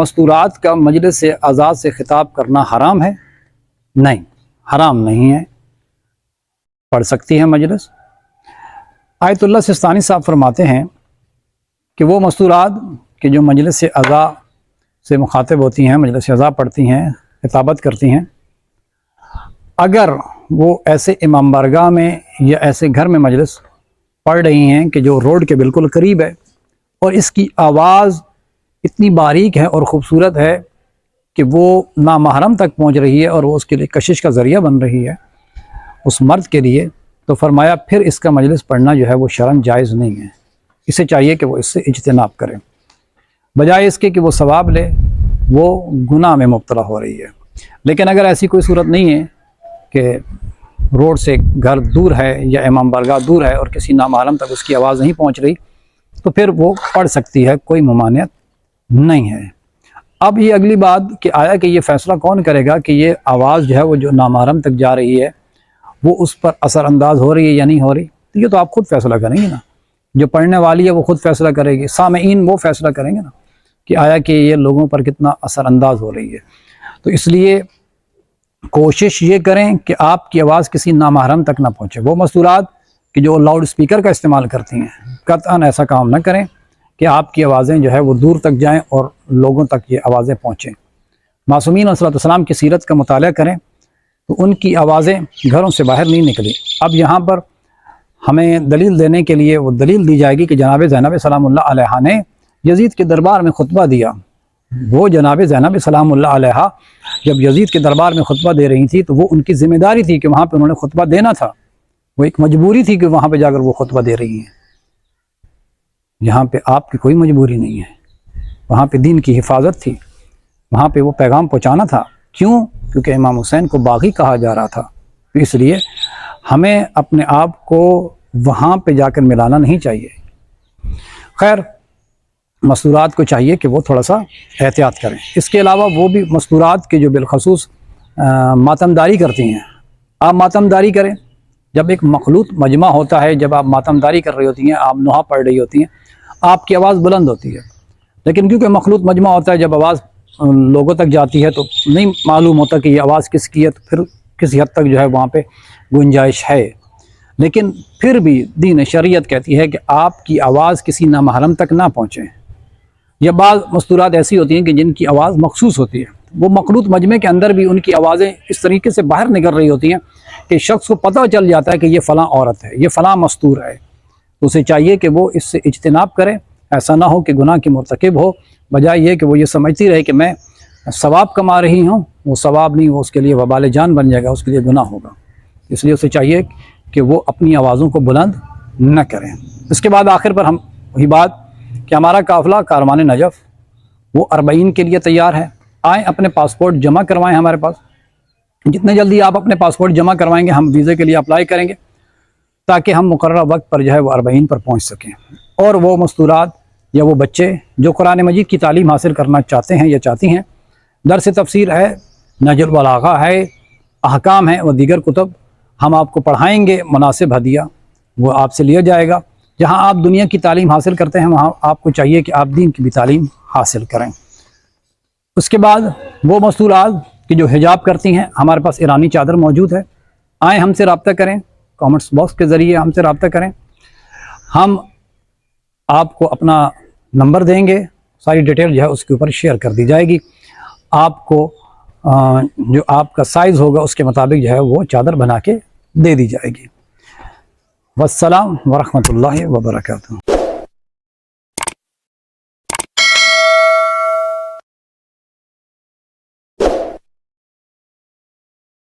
مستورات کا مجلس سے آزاد سے خطاب کرنا حرام ہے؟ نہیں، حرام نہیں ہے، پڑھ سکتی ہے مجلس۔ آیت اللہ سستانی صاحب فرماتے ہیں کہ وہ مستورات کہ جو مجلس سے اعضاء سے مخاطب ہوتی ہیں، مجلس سے اعضاء پڑھتی ہیں، خطابت کرتی ہیں، اگر وہ ایسے امام بارگاہ میں یا ایسے گھر میں مجلس پڑھ رہی ہیں کہ جو روڈ کے بالکل قریب ہے اور اس کی آواز اتنی باریک ہے اور خوبصورت ہے کہ وہ نامحرم تک پہنچ رہی ہے اور وہ اس کے لیے کشش کا ذریعہ بن رہی ہے اس مرد کے لیے، تو فرمایا پھر اس کا مجلس پڑھنا جو ہے وہ شرعاً جائز نہیں ہے۔ اسے چاہیے کہ وہ اس سے اجتناب کرے، بجائے اس کے کہ وہ ثواب لے وہ گناہ میں مبتلا ہو رہی ہے۔ لیکن اگر ایسی کوئی صورت نہیں ہے کہ روڈ سے گھر دور ہے یا امام بارگاہ دور ہے اور کسی نامحرم تک اس کی آواز نہیں پہنچ رہی، تو پھر وہ پڑھ سکتی ہے، کوئی ممانعت نہیں ہے۔ اب یہ اگلی بات کہ آیا کہ یہ فیصلہ کون کرے گا کہ یہ آواز جو ہے وہ جو نامحرم تک جا رہی ہے وہ اس پر اثر انداز ہو رہی ہے یا نہیں ہو رہی؟ تو یہ تو آپ خود فیصلہ کریں گے نا، جو پڑھنے والی ہے وہ خود فیصلہ کرے گی، سامعین وہ فیصلہ کریں گے نا کہ آیا کہ یہ لوگوں پر کتنا اثر انداز ہو رہی ہے۔ تو اس لیے کوشش یہ کریں کہ آپ کی آواز کسی نامحرم تک نہ پہنچے۔ وہ مستورات کہ جو لاؤڈ اسپیکر کا استعمال کرتی ہیں، قطعاً ایسا کام نہ کریں کہ آپ کی آوازیں جو ہے وہ دور تک جائیں اور لوگوں تک یہ آوازیں پہنچیں۔ معصومین علیہ السلام کی سیرت کا مطالعہ کریں تو ان کی آوازیں گھروں سے باہر نہیں نکلی۔ اب یہاں پر ہمیں دلیل دینے کے لیے وہ دلیل دی جائے گی کہ جناب زینب سلام اللہ علیہ نے یزید کے دربار میں خطبہ دیا۔ وہ جناب زینب سلام اللہ علیہ جب یزید کے دربار میں خطبہ دے رہی تھی تو وہ ان کی ذمہ داری تھی کہ وہاں پہ انہوں نے خطبہ دینا تھا، وہ ایک مجبوری تھی کہ وہاں پہ جا کر وہ خطبہ دے رہی ہیں۔ یہاں پہ آپ کی کوئی مجبوری نہیں ہے، وہاں پہ دین کی حفاظت تھی، وہاں پہ وہ پیغام پہنچانا تھا۔ کیوں؟ کیونکہ امام حسین کو باغی کہا جا رہا تھا، اس لیے ہمیں اپنے آپ کو وہاں پہ جا کر ملانا نہیں چاہیے۔ خیر، مستورات کو چاہیے کہ وہ تھوڑا سا احتیاط کریں۔ اس کے علاوہ وہ بھی مستورات کے جو بالخصوص ماتمداری کرتی ہیں، آپ ماتمداری کریں۔ جب ایک مخلوط مجمع ہوتا ہے، جب آپ ماتمداری کر رہی ہوتی ہیں، آپ نوحہ پڑھ رہی ہوتی ہیں، آپ کی آواز بلند ہوتی ہے، لیکن کیونکہ مخلوط مجمع ہوتا ہے، جب آواز لوگوں تک جاتی ہے تو نہیں معلوم ہوتا کہ یہ آواز کس کی ہے، تو پھر کسی حد تک جو ہے وہاں پہ گنجائش ہے۔ لیکن پھر بھی دین شریعت کہتی ہے کہ آپ کی آواز کسی نامحرم تک نہ پہنچے۔ یا بعض مستورات ایسی ہوتی ہیں کہ جن کی آواز مخصوص ہوتی ہے، وہ مخلوط مجمع کے اندر بھی ان کی آوازیں اس طریقے سے باہر نکل رہی ہوتی ہیں کہ شخص کو پتہ چل جاتا ہے کہ یہ فلاں عورت ہے، یہ فلاں مستور ہے۔ تو اسے چاہیے کہ وہ اس سے اجتناب کرے، ایسا نہ ہو کہ گناہ کی مرتکب ہو، بجائے یہ کہ وہ یہ سمجھتی رہے کہ میں ثواب کما رہی ہوں۔ وہ ثواب نہیں، وہ اس کے لیے وبال جان بن جائے گا، اس کے لیے گناہ ہوگا۔ اس لیے اسے چاہیے کہ وہ اپنی آوازوں کو بلند نہ کریں۔ اس کے بعد آخر پر ہم وہی بات کہ ہمارا قافلہ کاروان نجف وہ 40 کے لیے تیار ہے۔ آئیں اپنے پاسپورٹ جمع کروائیں ہمارے پاس۔ جتنے جلدی آپ اپنے پاسپورٹ جمع کروائیں گے، ہم ویزے کے لیے اپلائی کریں گے تاکہ ہم مقررہ وقت پر جو ہے وہ 40 پر پہنچ سکیں۔ اور وہ مستورات یا وہ بچے جو قرآن مجید کی تعلیم حاصل کرنا چاہتے ہیں یا چاہتی ہیں، درس تفسیر ہے، نہج البلاغہ ہے، احکام ہے و دیگر کتب ہم آپ کو پڑھائیں گے۔ مناسب ہدیہ وہ آپ سے لیا جائے گا۔ جہاں آپ دنیا کی تعلیم حاصل کرتے ہیں وہاں آپ کو چاہیے کہ آپ دین کی بھی تعلیم حاصل کریں۔ اس کے بعد وہ مستورات کہ جو حجاب کرتی ہیں، ہمارے پاس ایرانی چادر موجود ہے، آئیں ہم سے رابطہ کریں، کامنٹس باکس کے ذریعے ہم سے رابطہ کریں۔ ہم آپ کو اپنا نمبر دیں گے، ساری ڈیٹیل جو ہے اس کے اوپر شیئر کر دی جائے گی۔ آپ کو جو آپ کا سائز ہوگا اس کے مطابق جو ہے وہ چادر بنا کے دے دی جائے گی۔ والسلام ورحمۃ اللہ وبرکاتہ۔